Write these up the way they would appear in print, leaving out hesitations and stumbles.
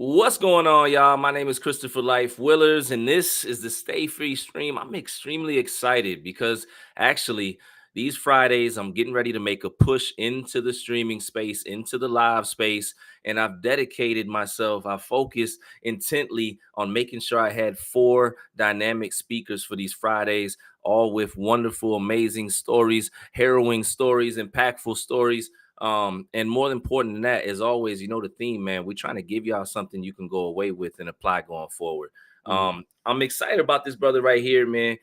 What's going on, y'all? My name is Christopher Life Willers, and this is the Stay Free stream. I'm extremely excited because actually, these Fridays, I'm getting ready to make a push into the streaming space, into the live space, and I've dedicated myself. I focused intently on making sure I had 4 dynamic speakers for these Fridays, all with wonderful, amazing stories, harrowing stories, impactful stories. And more important than that, as always, the theme, man, we're trying to give y'all something you can go away with and apply going forward. I'm excited about this brother right here, man.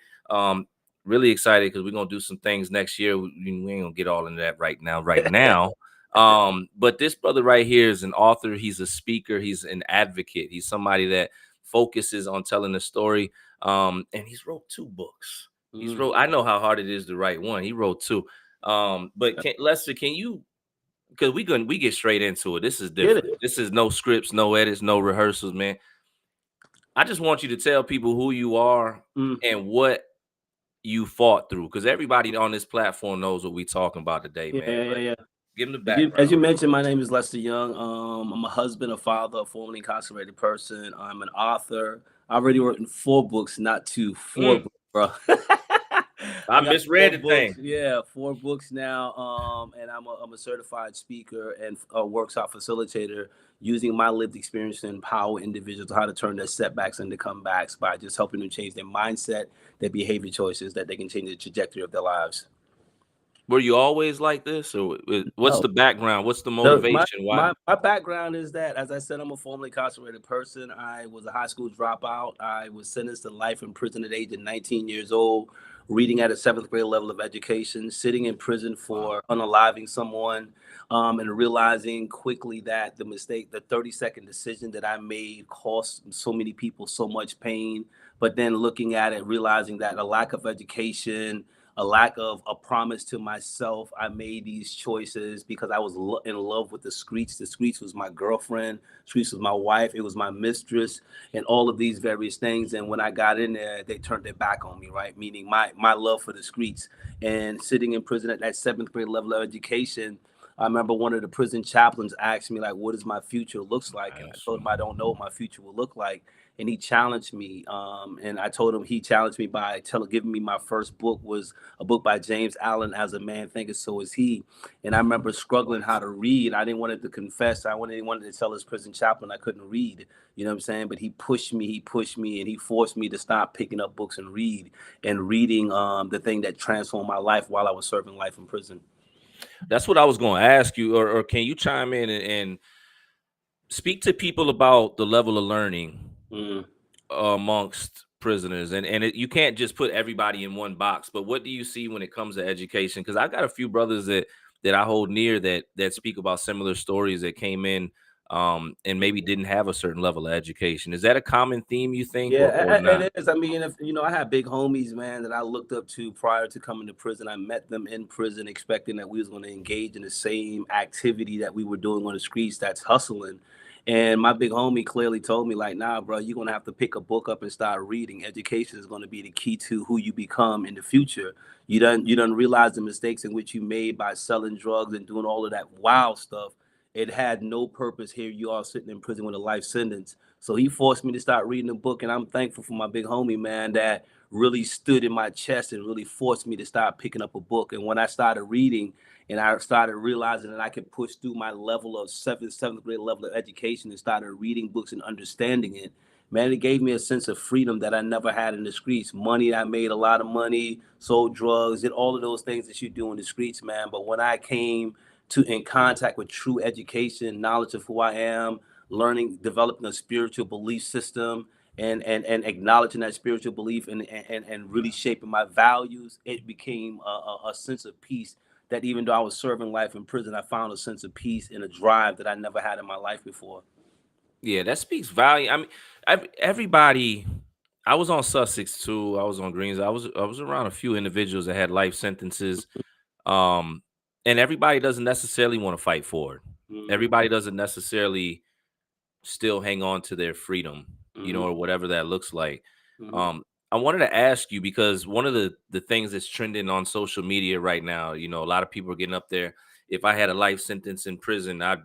Really excited because we're gonna do some things next year. We ain't gonna get all into that right now. But this brother right here is an author, he's a speaker, he's an advocate, he's somebody that focuses on telling a story. And he's wrote 2 books. I know how hard it is to write one. He wrote 2. But Lester, can you, because we get straight into it. This is different. This is no scripts, no edits, no rehearsals, man. I just want you to tell people who you are and what you fought through, because everybody on this platform knows what we're talking about today, man. Yeah. Give them the background. As you mentioned, my name is Lester Young. I'm a husband, a father, a formerly incarcerated person. I'm an author. I've already written 4 books, not 2, 4 books, bro. I misread the thing. Yeah, 4 books now. And I'm a certified speaker and a workshop facilitator, using my lived experience to empower individuals how to turn their setbacks into comebacks by just helping them change their mindset, their behavior choices, that they can change the trajectory of their lives. Were you always like this, or what's the background? What's the motivation? My background is that, as I said, I'm a formerly incarcerated person. I was a high school dropout. I was sentenced to life in prison at the age of 19 years old, reading at a 7th grade level of education, sitting in prison for unaliving someone, and realizing quickly that the 30-second decision that I made cost so many people so much pain. But then looking at it, realizing that a lack of education, a lack of a promise to myself, I made these choices because I was in love with the streets. The streets was my girlfriend, streets was my wife, it was my mistress, and all of these various things. And when I got in there, they turned their back on me, right? Meaning my love for the streets. And sitting in prison at that 7th grade level of education, I remember one of the prison chaplains asked me, like, what does my future looks like? And I told him I don't know what my future will look like. And he challenged me. And I told him he challenged me by giving me my first book, was a book by James Allen, As a Man Thinketh, So Is He. And I remember struggling how to read. I didn't want to confess. I wanted to tell his prison chaplain I couldn't read. You know what I'm saying? But he pushed me, and he forced me to stop picking up books and reading the thing that transformed my life while I was serving life in prison. That's what I was going to ask you, or can you chime in and speak to people about the level of learning amongst prisoners, and you can't just put everybody in one box, but what do you see when it comes to education? Because I got a few brothers that I hold near that speak about similar stories that came in and maybe didn't have a certain level of education. Is that a common theme, you think? Yeah, it is. I mean, I had big homies, man, that I looked up to prior to coming to prison. I met them in prison expecting that we was going to engage in the same activity that we were doing on the streets, that's hustling. And my big homie clearly told me, like, nah, bro, you're going to have to pick a book up and start reading. Education is going to be the key to who you become in the future. You done realize the mistakes in which you made by selling drugs and doing all of that wild stuff. It had no purpose. Here you are sitting in prison with a life sentence. So he forced me to start reading the book, and I'm thankful for my big homie, man, that really stood in my chest and really forced me to start picking up a book. And when I started reading, and I started realizing that I could push through my level of seventh grade level of education and started reading books and understanding it, man, it gave me a sense of freedom that I never had in the streets. Money, I made a lot of money, sold drugs, did all of those things that you do in the streets, man. But when I came in contact with true education, knowledge of who I am, learning, developing a spiritual belief system, and acknowledging that spiritual belief, and really shaping my values, it became a sense of peace that even though I was serving life in prison, I found a sense of peace and a drive that I never had in my life before. Yeah, that speaks value. I mean, everybody. I was on Sussex too. I was on Greens. I was around a few individuals that had life sentences. And everybody doesn't necessarily want to fight for it. Everybody doesn't necessarily still hang on to their freedom, or whatever that looks like. I wanted to ask you, because one of the things that's trending on social media right now, a lot of people are getting up there. If I had a life sentence in prison, I'd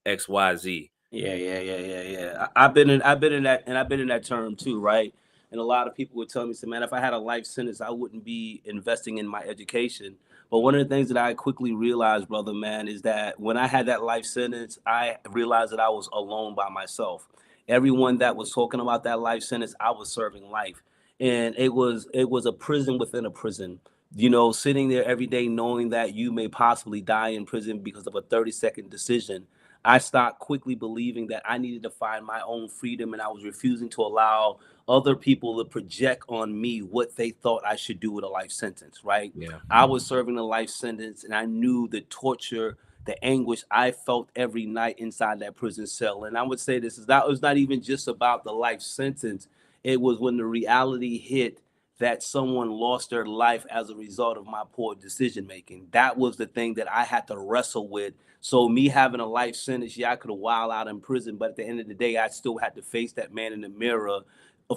XYZ. Yeah. I've been in that, and I've been in that term too, right? And a lot of people would tell me, "So, man, if I had a life sentence, I wouldn't be investing in my education." But one of the things that I quickly realized, brother, man, is that when I had that life sentence, I realized that I was alone by myself. Everyone that was talking about that life sentence, I was serving life, and it was a prison within a prison. You know, sitting there every day knowing that you may possibly die in prison because of a 30-second decision. I stopped quickly believing that I needed to find my own freedom, and I was refusing to allow other people to project on me what they thought I should do with a life sentence, right? Yeah. I was serving a life sentence, and I knew the torture, the anguish I felt every night inside that prison cell. And I would say this is not, it was not even just about the life sentence. It was when the reality hit that someone lost their life as a result of my poor decision making. That was the thing that I had to wrestle with. So me having a life sentence, yeah, I could have wild out in prison, but at the end of the day, I still had to face that man in the mirror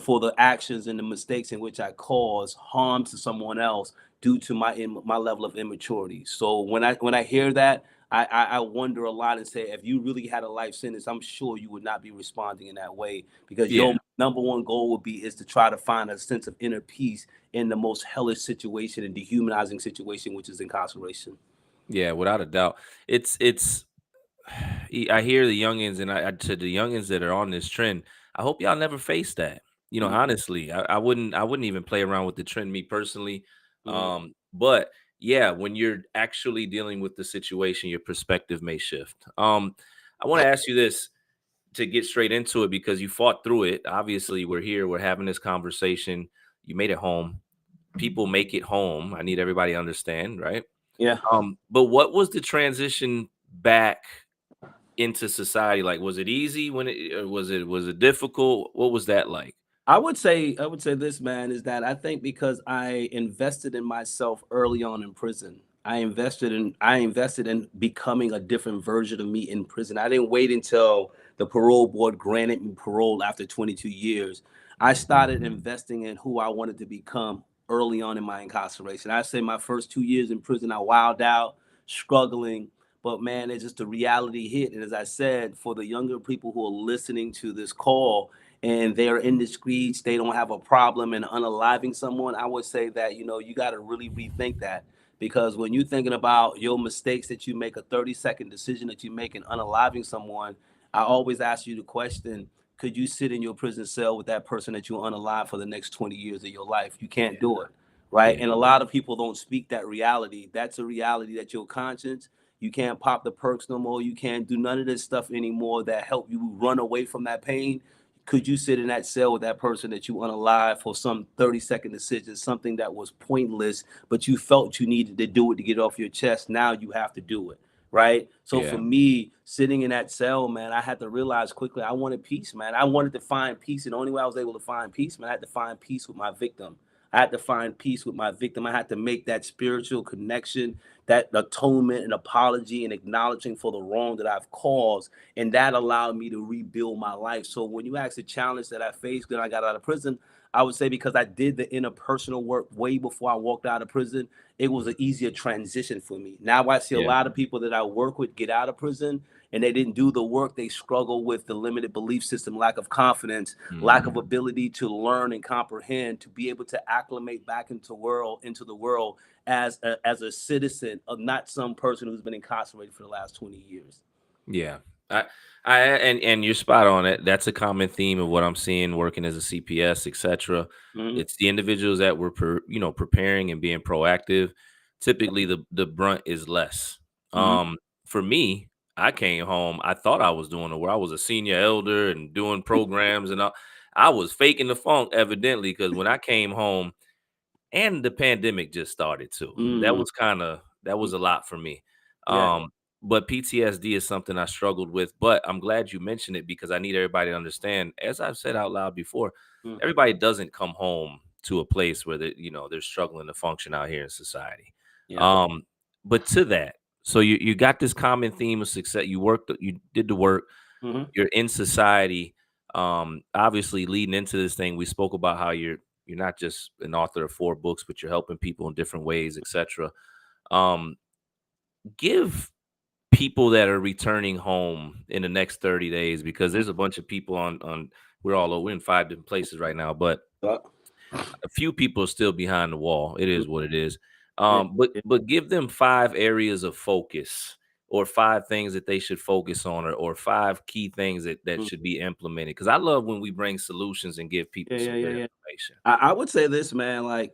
for the actions and the mistakes in which I caused harm to someone else due to my level of immaturity. So when I hear that, I wonder a lot and say, if you really had a life sentence, I'm sure you would not be responding in that way, because Yeah. your number one goal would be is to try to find a sense of inner peace in the most hellish situation and dehumanizing situation, which is incarceration. Yeah, without a doubt. It's I hear the youngins, and I to the youngins that are on this trend, I hope y'all never face that. Mhm, Honestly, I wouldn't even play around with the trend, me personally. mhm. But yeah, when you're actually dealing with the situation, your perspective may shift. I want to ask you this to get straight into it, because you fought through it. Obviously, we're here, we're having this conversation. You made it home. People make it home. I need everybody to understand, right? Yeah. But what was the transition back into society like? Was it easy when it was it difficult? What was that like? I would say this, man, is that I think because I invested in myself early on in prison. I invested in becoming a different version of me in prison. I didn't wait until the parole board granted me parole after 22 years. I started investing in who I wanted to become early on in my incarceration. I say my first 2 years in prison, I wilded out, struggling. But man, it's just the reality hit. And as I said, for the younger people who are listening to this call, and they're in the streets, they don't have a problem in unaliving someone, I would say that, you got to really rethink that. Because when you're thinking about your mistakes that you make, a 30-second decision that you make in unaliving someone, I always ask you the question, could you sit in your prison cell with that person that you unalive for the next 20 years of your life? You can't do it, right? Yeah, And a lot of people don't speak that reality. That's a reality, that your conscience, you can't pop the perks no more. You can't do none of this stuff anymore that help you run away from that pain. Could you sit in that cell with that person that you unalive for some 30-second decision, something that was pointless, but you felt you needed to do it to get off your chest? Now you have to do it, right? So for yeah, me, sitting in that cell, man, I had to realize quickly I wanted peace, man. I wanted to find peace. And the only way I was able to find peace, man, I had to find peace with my victim. I had to find peace with my victim. I had to make that spiritual connection, that atonement and apology and acknowledging for the wrong that I've caused. And that allowed me to rebuild my life. So when you ask the challenge that I faced when I got out of prison, I would say because I did the interpersonal work way before I walked out of prison, it was an easier transition for me. Now I see a yeah. lot of people that I work with get out of prison and they didn't do the work. They struggle with the limited belief system, lack of confidence, lack of Mhm. ability to learn and comprehend, to be able to acclimate back into the world as a citizen of not some person who's been incarcerated for the last 20 years. Yeah. I and you're spot on it. That's a common theme of what I'm seeing working as a CPS, etc. Mhm, It's the individuals that were preparing and being proactive. Typically the brunt is less. mhm, For me, I came home, I thought I was doing the work. I was a senior elder and doing programs, and I was faking the funk evidently, because when I came home, and the pandemic just started too. mm, That was a lot for me. yeah, But PTSD is something I struggled with, but I'm glad you mentioned it, because I need everybody to understand, as I've said out loud before, mm, everybody doesn't come home to a place where they're struggling to function out here in society. yeah, Um, but to that, so you got this common theme of success. You did the work, mhm, you're in society. Obviously leading into this thing, we spoke about how you're not just an author of 4 books, but you're helping people in different ways, etc. um give people that are returning home in the next 30 days? Because there's a bunch of people on we're in 5 different places right now, but Uh, a few people are still behind the wall. It is what it is. yeah, yeah. But give them 5 areas of focus, or 5 things that they should focus on, or 5 key things that Mm. should be implemented. Because I love when we bring solutions and give people Yeah, some yeah, yeah, good yeah. information. I would say this, man. Like,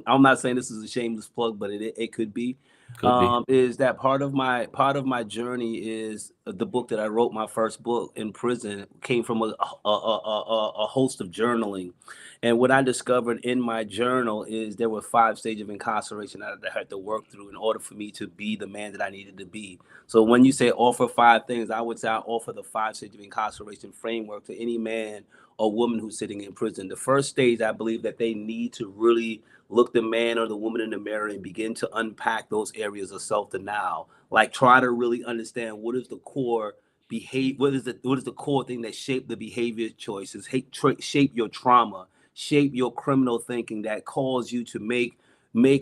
I'm not saying this is a shameless plug, but it could be. Could be. Is that part of my journey is the book that I wrote. My first book in prison came from a host of journaling, and what I discovered in my journal is there were 5 stages of incarceration that I had to work through in order for me to be the man that I needed to be. So when you say offer 5 things, I would say I offer the 5 stages of incarceration framework to any man or woman who's sitting in prison. The first stage, I believe that they need to really look the man or the woman in the mirror and begin to unpack those areas of self-denial. Like, try to really understand what is the core behavior, what is the core thing that shaped the behavior choices, shape your trauma, shape your criminal thinking that caused you to make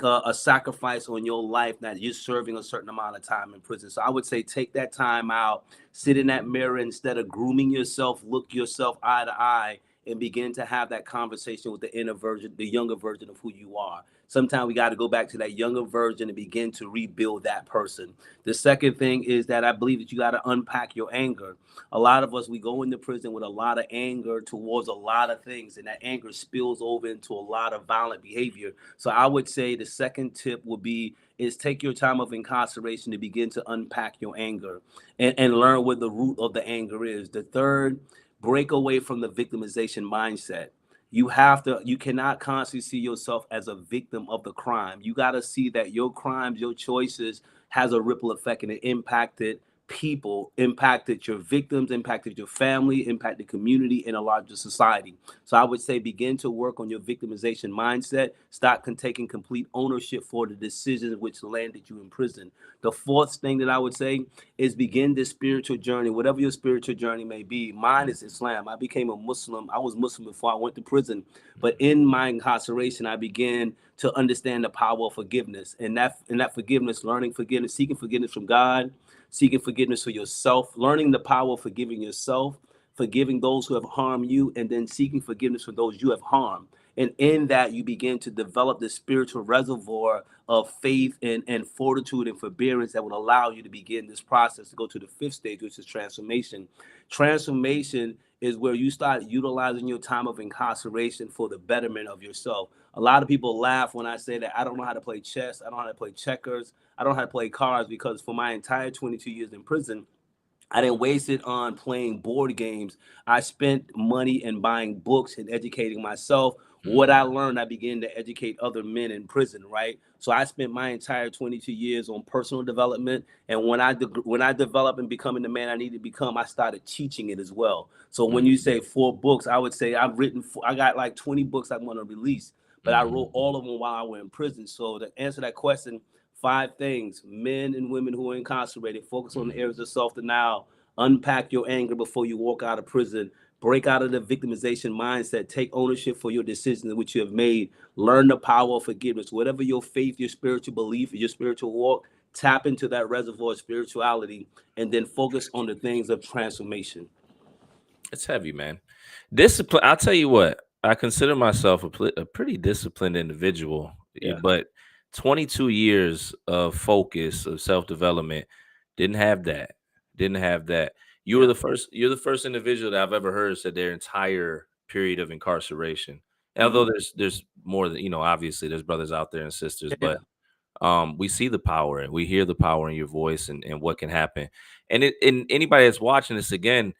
a sacrifice on your life that you're serving a certain amount of time in prison. So I would say take that time out, sit in that mirror instead of grooming yourself, look yourself eye to eye and begin to have that conversation with the inner version, the younger version of who you are. Sometimes we got to go back to that younger version and begin to rebuild that person. The second thing is that I believe that you got to unpack your anger. A lot of us, we go into prison with a lot of anger towards a lot of things, and that anger spills over into a lot of violent behavior. So I would say the second tip would be is take your time of incarceration to begin to unpack your anger and learn what the root of the anger is. The third, break away from the victimization mindset. You cannot constantly see yourself as a victim of the crime. You got to see that your crimes, your choices has a ripple effect, and it impacted people, impacted your victims, impacted your family, impacted community and a larger society. So I would say begin to work on your victimization mindset. Stop taking complete ownership for the decisions which landed you in prison. The fourth thing that I would say is begin this spiritual journey, whatever your spiritual journey may be. Mine is Islam. I became a Muslim. I was Muslim before I went to prison, but in my incarceration, I began to understand the power of forgiveness, and that forgiveness, learning forgiveness, seeking forgiveness from God, seeking forgiveness for yourself, learning the power of forgiving yourself, forgiving those who have harmed you, and then seeking forgiveness for those you have harmed. And in that, you begin to develop the spiritual reservoir of faith and fortitude and forbearance that will allow you to begin this process to go to the fifth stage, which is transformation. Transformation is where you start utilizing your time of incarceration for the betterment of yourself. A lot of people laugh when I say that I don't know how to play chess, I don't know how to play checkers, I don't know how to play cards, because for my entire 22 years in prison, I didn't waste it on playing board games. I spent money in buying books and educating myself. What I Mm. learned, I began to educate other men in prison, right? So I spent my entire 22 years on personal development. And when I developed and becoming the man I need to become, I started teaching it as well. So when you Mm. say 4 books, I would say I got like 20 books I want to release, but I Mhm. wrote all of them while I was in prison. So to answer that question, 5 things: men and women who are incarcerated, focus on the Mhm. areas of self-denial, unpack your anger before you walk out of prison, break out of the victimization mindset, take ownership for your decisions which you have made, learn the power of forgiveness. Whatever your faith, your spiritual belief, your spiritual walk, tap into that reservoir of spirituality, and then focus on the things of transformation. It's heavy, man. Discipline. I'll tell you what. I consider myself a pretty disciplined individual, Yeah. but 22 years of focus of self development didn't have that. Didn't have that. You were Yeah. the first. You're the first individual that I've ever heard said their entire period of incarceration. Although Mhm. there's more than obviously there's brothers out there and sisters, Yeah. but we see the power and we hear the power in your voice and what can happen. And anybody that's watching this again,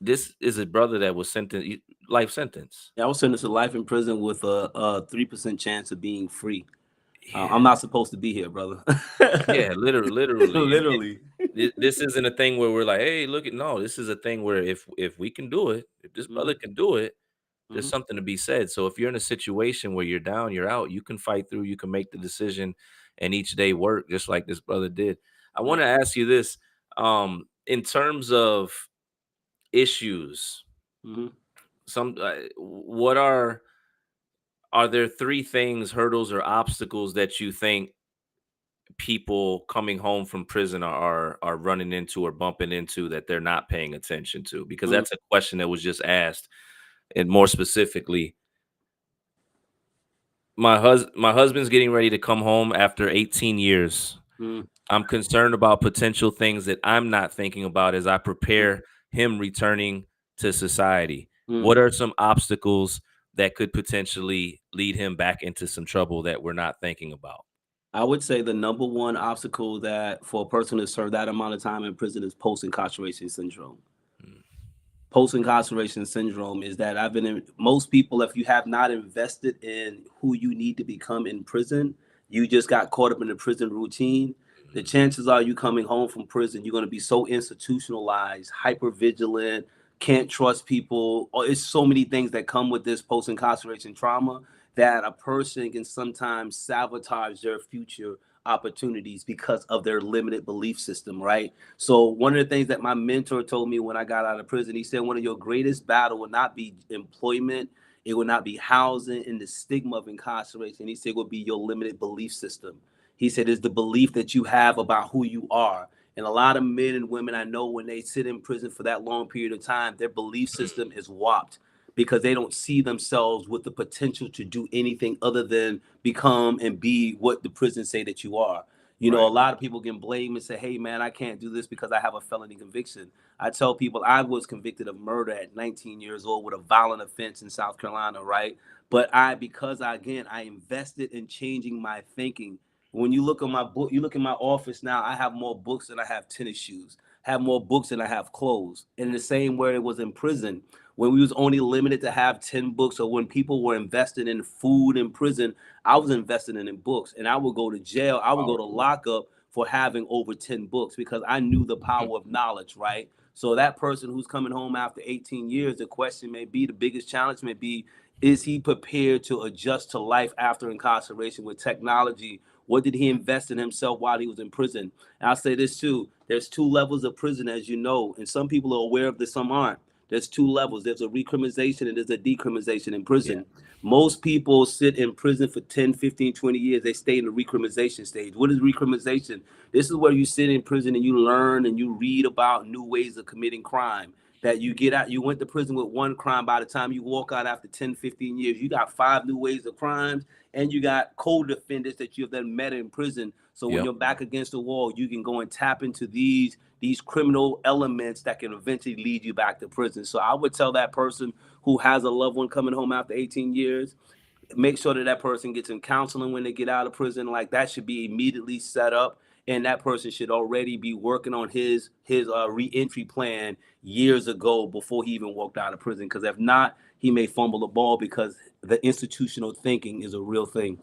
this is a brother that was sentenced life sentence. Yeah, I was sentenced to life in prison with a 3% chance of being free. I'm Yeah, not supposed to be here, brother. yeah, literally. And Literally. this isn't a thing where we're like, hey, look at no. This is a thing where if we can do it, if this brother Mhm, can do it, there's mhm. something to be said. So if you're in a situation where you're down, you're out, you can fight through, you can make the decision, and each day work just like this brother did. I want Right. to ask you this, in terms of issues, Mhm. some what are there 3 things, hurdles, or obstacles that you think people coming home from prison are running into or bumping into that they're not paying attention to? Because Mm, that's a question that was just asked, and more specifically, my husband's getting ready to come home after 18 years. mm, I'm concerned about potential things that I'm not thinking about as I mm, prepare him returning to society. mm. What are some obstacles that could potentially lead him back into some trouble that we're not thinking about? I would say the number one obstacle that for a person to serve that amount of time in prison is post incarceration syndrome. Mm, Post incarceration syndrome is that I've been in most people, if you have not invested in who you need to become in prison, you just got caught up in the prison routine. The mhm. chances are you coming home from prison, you're going to be so institutionalized, hyper vigilant, can't trust people. Or it's so many things that come with this post incarceration trauma that a person can sometimes sabotage their future opportunities because of their limited belief system, right? So one of the things that my mentor told me when I got out of prison, he said one of your greatest battle will not be employment, it will not be housing and the stigma of incarceration. He said it will be your limited belief system. He said it's the belief that you have about who you are. And a lot of men and women I know, when they sit in prison for that long period of time, their belief system is warped because they don't see themselves with the potential to do anything other than become and be what the prison say that you are. You know, a Right. lot of people can blame and say, hey, man, I can't do this because I have a felony conviction. I tell people I was convicted of murder at 19 years old with a violent offense in South Carolina, right? But because again, I invested in changing my thinking. When you look at my book, you look at my office now, I have more books than I have tennis shoes, have more books than I have clothes. In the same way it was in prison, when we was only limited to have 10 books, or when people were invested in food in prison, I was invested in books, and I would go to jail. I would go to Powerful. lockup for having over 10 books because I knew the Mhm. power of knowledge, right? So that person who's coming home after 18 years, the question may be, the biggest challenge may be, is he prepared to adjust to life after incarceration with technology? What did he invest in himself while he was in prison? And I'll say this too, there's two levels of prison, as you know, and some people are aware of this, some aren't. There's two levels. There's a recriminalization and there's a decriminalization in Yeah. prison. Most people sit in prison for 10, 15, 20 years. They stay in the recriminalization stage. What is recriminalization? This is where you sit in prison and you learn and you read about new ways of committing crime. That you get out, you went to prison with one crime. By the time you walk out after 10, 15 years, you got five new ways of crimes, and you got co-defendants that you've then met in prison. So when Yep. you're back against the wall, you can go and tap into these criminal elements that can eventually lead you back to prison. So I would tell that person who has a loved one coming home after 18 years, make sure that that person gets in counseling when they get out of prison. Like that should be immediately set up, and that person should already be working on his re-entry plan years ago before he even walked out of prison. Because if not, he may fumble the ball because the institutional thinking is a real thing.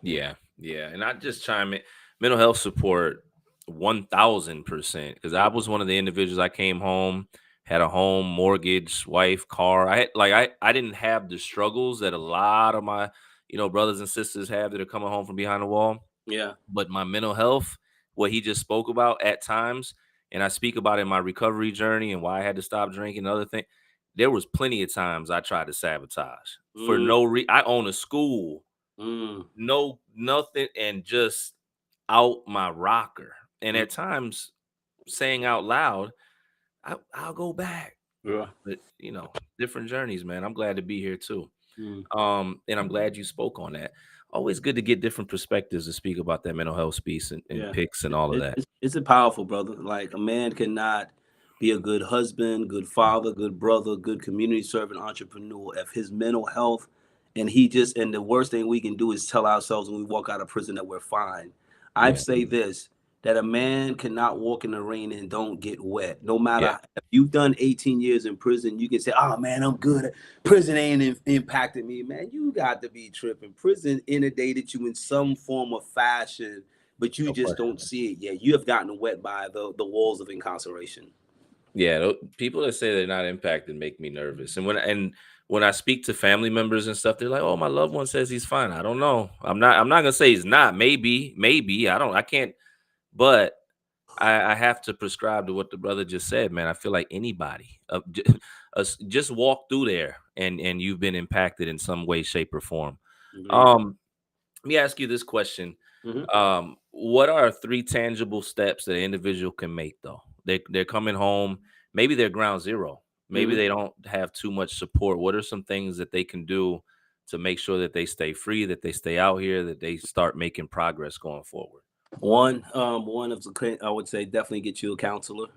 Yeah. Yeah. And I just chime in, mental health support 1000%. Because I was one of the individuals. I came home, had a home, mortgage, wife, car. I had like I didn't have the struggles that a lot of my, brothers and sisters have that are coming home from behind the wall. Yeah. But my mental health, what he just spoke about at times, and I speak about in my recovery journey and why I had to stop drinking and other things. There was plenty of times I tried to sabotage for Mm, no reason. I own a school, mm, no nothing, and just out my rocker. And mm, at times, saying out loud, I'll go back. yeah. But different journeys, man. I'm glad to be here too. Mm. And I'm glad you spoke on that. Always good to get different perspectives to speak about that mental health piece and Yeah, picks and all of that. it's a powerful, brother. Like a man cannot be a good husband, good father, good brother, good community servant, entrepreneur if his mental health and the worst thing we can do is tell ourselves when we walk out of prison that we're fine. I'd Yeah. say this, that a man cannot walk in the rain and don't get wet. No Yeah. matter if you've done 18 years in prison, you can say, "Oh man, I'm good. Prison ain't impacted me." Man, you got to be tripping. Prison inundated you in some form of fashion, but you No just question. don't see it yet. You have gotten wet by the walls of incarceration. Yeah, people that say they're not impacted make me nervous. And when I speak to family members and stuff, they're like, "Oh, my loved one says he's fine." I don't know. I'm not gonna say he's not. Maybe. I can't. But I have to prescribe to what the brother just said, man. I feel like anybody, just walk through there, and you've been impacted in some way, shape, or form. Agreed. Let me ask you this question. Mhm. What are three tangible steps that an individual can make though? They're coming home, maybe they're ground zero. Maybe Mhm. they don't have too much support. What are some things that they can do to make sure that they stay free, that they stay out here, that they start making progress going forward? One of the I would say definitely get you a counselor.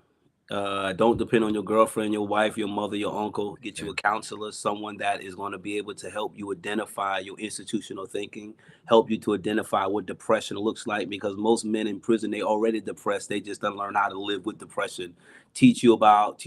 Don't depend on your girlfriend, your wife, your mother, your uncle. Get you Yeah. a counselor, someone that is going to be able to help you identify your institutional thinking, help you to identify what depression looks like. Because most men in prison, they already depressed. They just don't learn how to live with depression. Teach you about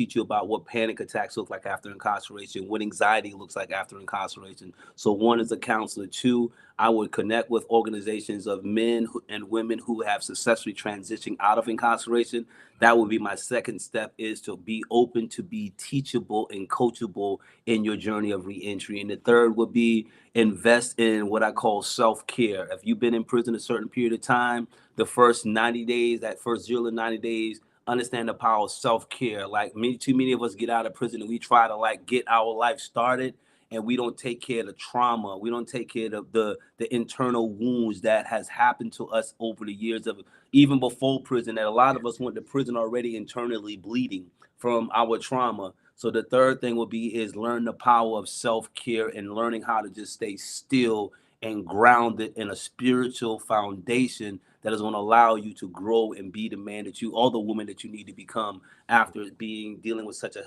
what panic attacks look like after incarceration, what anxiety looks like after incarceration. So one is a counselor. Two, I would connect with organizations of men and women who have successfully transitioned out of incarceration. That would be my second step, is to be open to be teachable and coachable in your journey of reentry. And the third would be invest in what I call self-care. If you've been in prison a certain period of time, the first 90 days, that first 0 to 90 days, understand the power of self-care. Like too many of us get out of prison and we try to like get our life started, and we don't take care of the trauma. We don't take care of the internal wounds that has happened to us over the years of even before prison, that a lot of us went to prison already internally bleeding from our trauma. So the third thing would be is learn the power of self-care and learning how to just stay still and grounded in a spiritual foundation that is going to allow you to grow and be the man that you, or the woman that you need to become after being dealing with such a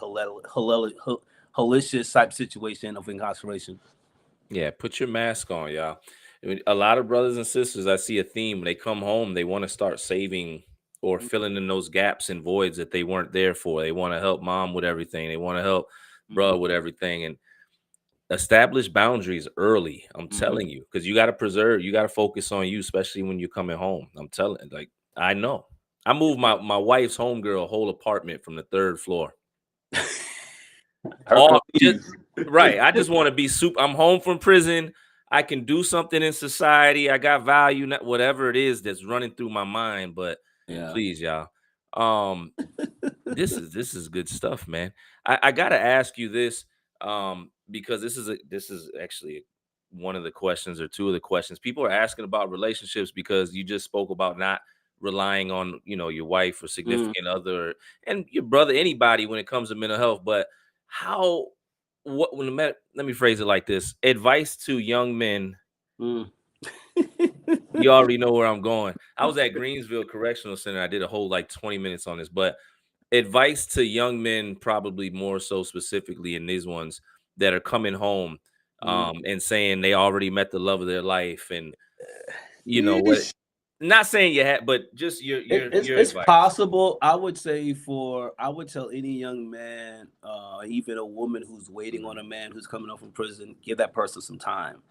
hellacious type situation of incarceration. Yeah, put your mask on, y'all. I mean, a lot of brothers and sisters, I see a theme. When they come home, they want to start saving or filling in those gaps and voids that they weren't there for. They want to help mom with everything. They want to help bro with everything, and establish boundaries early. I'm Mm-hmm. telling you, because you got to preserve. You got to focus on you, especially when you're coming home. I'm telling, like I know. I moved my wife's homegirl whole apartment from the third floor. All just Hercules. right. I just want to be soup. I'm home from prison. I can do something in society. I got value, whatever it is that's running through my mind. But Yeah. please, y'all, um, this is good stuff, man. I gotta ask you this, because this is actually one of the questions or two of the questions people are asking about relationships, because you just spoke about not relying on your wife or Mm, significant other and your brother, anybody, when it comes to mental health. But how what when let me phrase it like this: advice to young men. mm. You already know where I'm going. I was at Greensville Correctional Center. I did a whole like 20 minutes on this, but advice to young men, probably more so specifically in these ones that are coming home, Mm. and saying they already met the love of their life, and what, Yeesh. not saying you had, but just your It, your it's your it's advice. possible. I would tell any young man, even a woman who's waiting on Mhm. a man who's coming up from prison, give that person some time.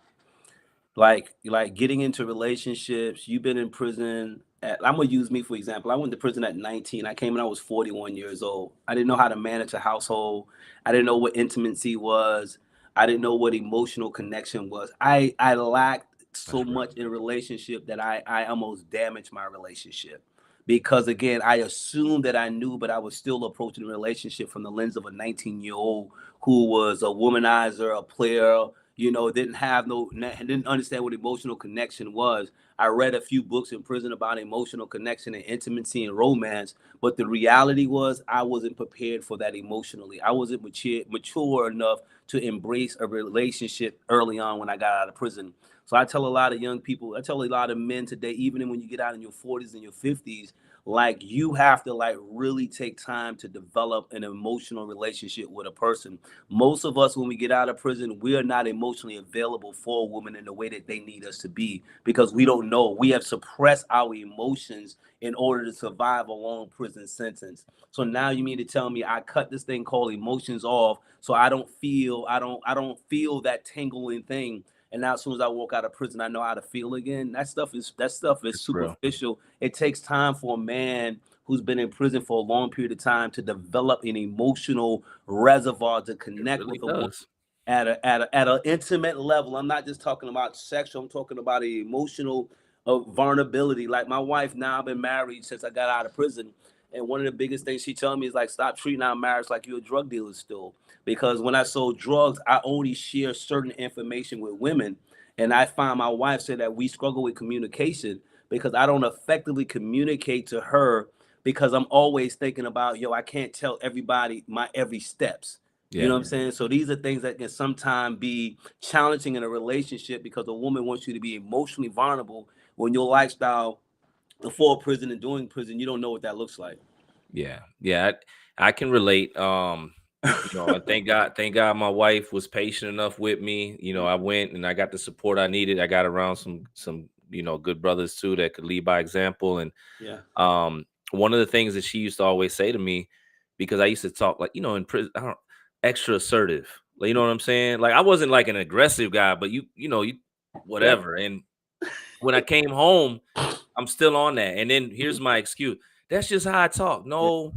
Like getting into relationships. You've been in prison. I'm gonna use me for example. I went to prison at 19. I came when I was 41 years old. I didn't know how to manage a household. I didn't know what intimacy was. I didn't know what emotional connection was. I lacked so That's real. much in relationship that I almost damaged my relationship, because again I assumed that I knew, but I was still approaching the relationship from the lens of a 19-year-old who was a womanizer, a player, didn't have didn't understand what emotional connection was. I read a few books in prison about emotional connection and intimacy and romance, but the reality was I wasn't prepared for that emotionally. I wasn't mature enough to embrace a relationship early on when I got out of prison. So I tell a lot of young people, I tell a lot of men today, even when you get out in your 40s and your 50s, like you have to like really take time to develop an emotional relationship with a person. Most of us, when we get out of prison, we are not emotionally available for a woman in the way that they need us to be, because we don't know. We have suppressed our emotions in order to survive a long prison sentence. So now you mean to tell me I cut this thing called emotions off, so I don't feel that tingling thing. And now as soon as I walk out of prison, I know how to feel again. That stuff is It's real. superficial. It takes time for a man who's been in prison for a long period of time to develop an emotional reservoir to It connect really with a woman does. at an intimate level. I'm not just talking about sexual. I'm talking about an emotional vulnerability. Like my wife now, I've been married since I got out of prison, and one of the biggest things she told me is like, stop treating our marriage like you're a drug dealer still. Because when I sold drugs, I only share certain information with women, and I find my wife said that we struggle with communication because I don't effectively communicate to her because I'm always thinking about, yo, I can't tell everybody my every steps. You know Yeah. what I'm saying? So these are things that can sometimes be challenging in a relationship because a woman wants you to be emotionally vulnerable when your lifestyle before prison and during prison, you don't know what that looks like. Yeah. Yeah. I can relate. And thank God my wife was patient enough with me. I went and I got the support I needed. I got around some good brothers too that could lead by example. And Yeah. one of the things that she used to always say to me, because I used to talk like, in prison, I don't extra assertive. Like, you know what I'm saying? Like I wasn't like an aggressive guy, but you Yeah. whatever. And when I came home, I'm still on that. And then here's my excuse. That's just how I talk. Yeah. No,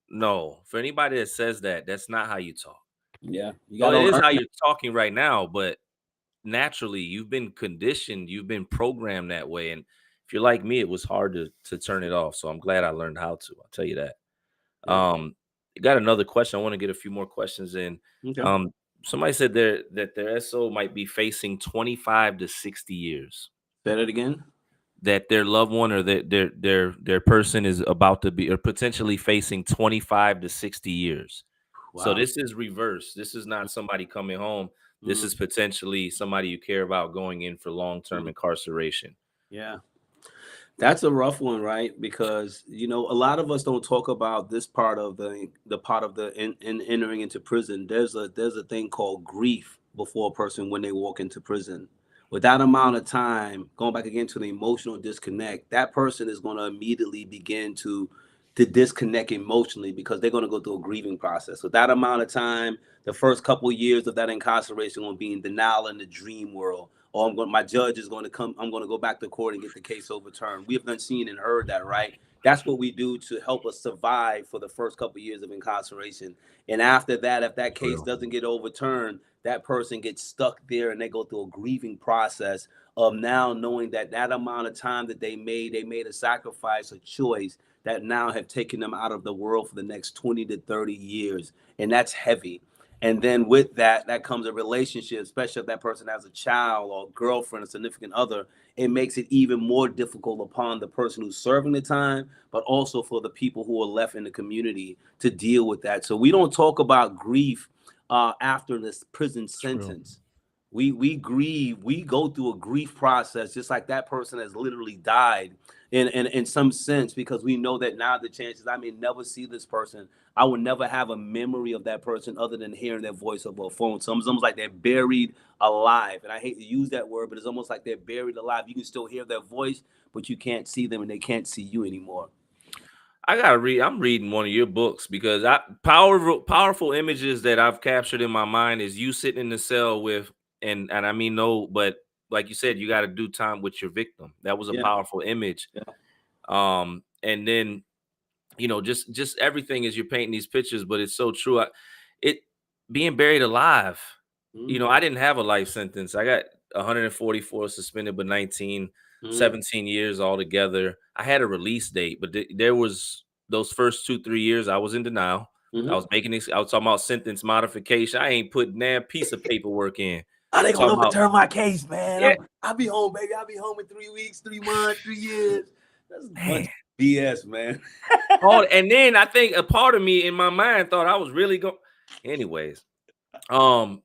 no. For anybody that says that, that's not how you talk. Yeah. You Oh, got to it is learn how that. you're talking right now, but naturally you've been conditioned, you've been programmed that way. And if you're like me, it was hard to turn it off. So I'm glad I learned how to. I'll tell you that. Yeah. Got another question. I want to get a few more questions in. Okay. Um, somebody said that their SO might be facing 25 to 60 years. Say that again. That their loved one or their person is about to be or potentially facing 25 to 60 years. So Wow. this is reverse. This is not somebody coming home. This Mm, is potentially somebody you care about going in for long-term mm, incarceration. yeah. That's a rough one, right? Because a lot of us don't talk about this part of the part of the in entering into prison. There's a thing called grief before a person when they walk into prison. With that amount of time, going back again to the emotional disconnect, that person is going to immediately begin to disconnect emotionally because they're going to go through a grieving process. With that amount of time, the first couple of years of that incarceration going to be in denial in the dream world. Or my judge is going to come. I'm going to go back to court and get the case overturned. We have done seen and heard that, right? That's what we do to help us survive for the first couple of years of incarceration. And after that, if that case Real. doesn't get overturned, that person gets stuck there and they go through a grieving process of now knowing that that amount of time that they made a sacrifice, a choice that now have taken them out of the world for the next 20 to 30 years. And that's heavy. And then with that comes a relationship, especially if that person has a child or a girlfriend, a significant other. It makes it even more difficult upon the person who's serving the time, but also for the people who are left in the community to deal with that. So we don't talk about grief after this prison True. sentence. We grieve, we go through a grief process just like that person has literally died in some sense, because we know that now the chances I may never see this person, I will never have a memory of that person other than hearing their voice over a phone. So it's almost like they're buried alive. And I hate to use that word, but it's almost like they're buried alive. You can still hear their voice, but you can't see them and they can't see you anymore. I gotta read. I'm reading one of your books because powerful images that I've captured in my mind is you sitting in the cell with and I mean no, but like you said, you got to do time with your victim. That was a Yeah. powerful image. Yeah. And then just everything as you're painting these pictures, but it's so true. It being buried alive. Mm, I didn't have a life sentence. I got 144 suspended, but 19, mm, 17 years altogether. I had a release date, but there was those first 2, 3 years I was in denial. I mm. was I was talking about sentence modification. I ain't put damn piece of paperwork in. Are they gonna Talking about overturn my case, man? yeah, I'll be home, baby. I'll be home in 3 weeks, 3 months, 3 years. That's a bunch man. of BS, man. And then I think a part of me in my mind thought I was really going. Anyways, um,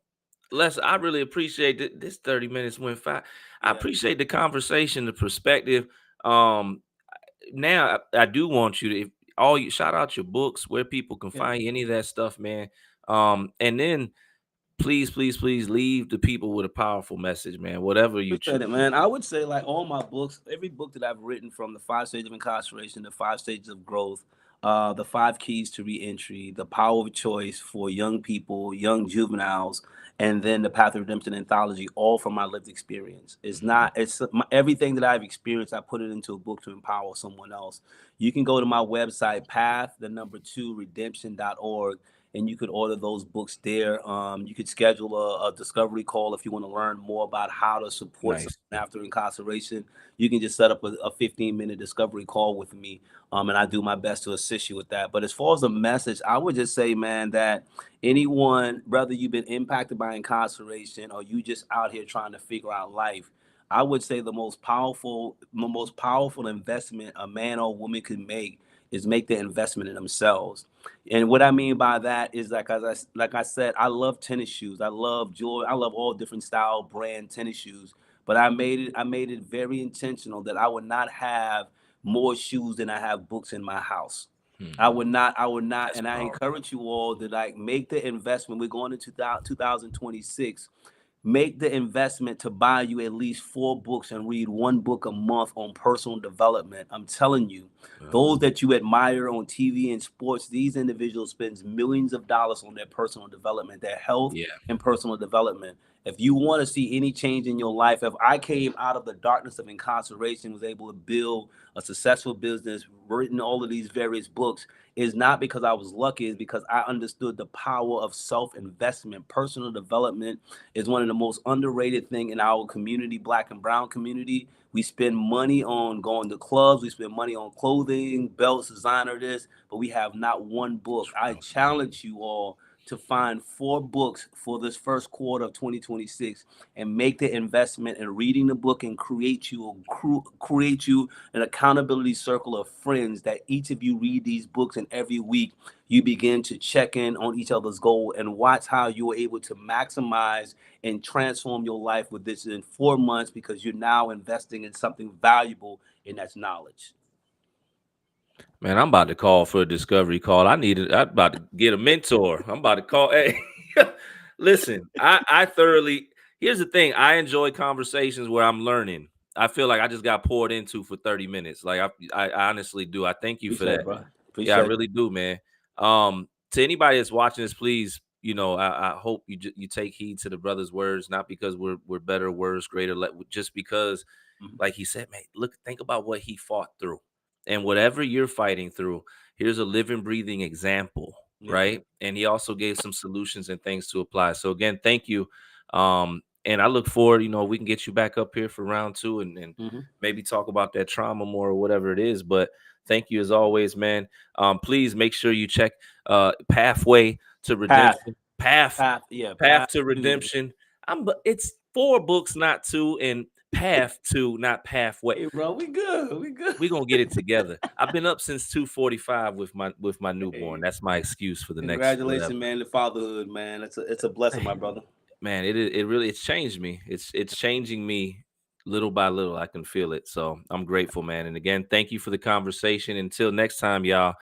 Les, I really appreciate this 30 minutes went fast. I Yeah, appreciate the conversation, the perspective. Um, now I do want you to all you shout out your books, where people can yeah. find any of that stuff, man. And then please, please, please leave the people with a powerful message, man. Whatever you Appreciate choose it, to man. do. I would say like all my books, every book that I've written, from the 5 stages of incarceration, the 5 stages of growth, the 5 keys to reentry, the power of choice for young people, young juveniles, and then the Path of Redemption anthology, all from my lived experience. It's Mhm. not, it's everything that I've experienced, I put it into a book to empower someone else. You can go to my website, redemption.org, and you could order those books there. You could schedule a discovery call if you want to learn more about how to support someone Nice. after incarceration. You can just set up a 15-minute discovery call with me, and I do my best to assist you with that. But as far as the message, I would just say, man, that anyone, whether you've been impacted by incarceration or you just out here trying to figure out life, I would say the most powerful investment a man or woman can make is make the investment in themselves. And what I mean by that is, like I said, I love tennis shoes. I love joy. I love all different style brand tennis shoes. But I made it very intentional that I would not have more shoes than I have books in my house. I would not, That's and I powerful. encourage you all to like make the investment. We're going into 2026. Make the investment to buy you at least 4 books and read 1 book a month on personal development. I'm telling you, Yeah. those that you admire on TV and sports, these individuals spend millions of dollars on their personal development, their health Yeah. and personal development. If you want to see any change in your life, if I came out of the darkness of incarceration, was able to build a successful business, written all of these various books, is not because I was lucky, it's because I understood the power of self-investment. Personal development is one of the most underrated thing in our community, black and brown community. We spend money on going to clubs, we spend money on clothing, belts, designer this, but we have not one book. I challenge you all to find 4 books for this first quarter of 2026 and make the investment in reading the book and create you an accountability circle of friends that each of you read these books, and every week you begin to check in on each other's goal and watch how you are able to maximize and transform your life with this in 4 months, because you're now investing in something valuable, and that's knowledge. Man, I'm about to call for a discovery call. I'm about to get a mentor. I'm about to call. Hey, listen, I thoroughly, here's the thing. I enjoy conversations where I'm learning. I feel like I just got poured into for 30 minutes. Like I honestly do. I thank you for Appreciate it, that. bro. Yeah, I Appreciate really do, man. To anybody that's watching this, please, I hope you take heed to the brother's words, not because we're better, worse, greater, just because, it. Mhm. like he said, man, look, think about what he fought through, and whatever you're fighting through, here's a living, breathing example, Yeah, right? And he also gave some solutions and things to apply. So again, thank you. And I look forward, we can get you back up here for round two, and hmm maybe talk about that trauma more or whatever it is. But thank you as always, man. Please make sure you check Pathway to Path, Redemption. Path path, yeah, Path path to to. Redemption. It's 4 books, not two, and Path to, not Pathway. Hey, bro, we good, we good. We're gonna get it together. I've been up since 2:45 with my newborn. Hey, That's my excuse for the next congratulations, whatever. man. The fatherhood, man. It's a blessing, my brother. Man, it really, it's changed me. It's changing me little by little. I can feel it. So I'm grateful, man. And again, thank you for the conversation. Until next time, y'all.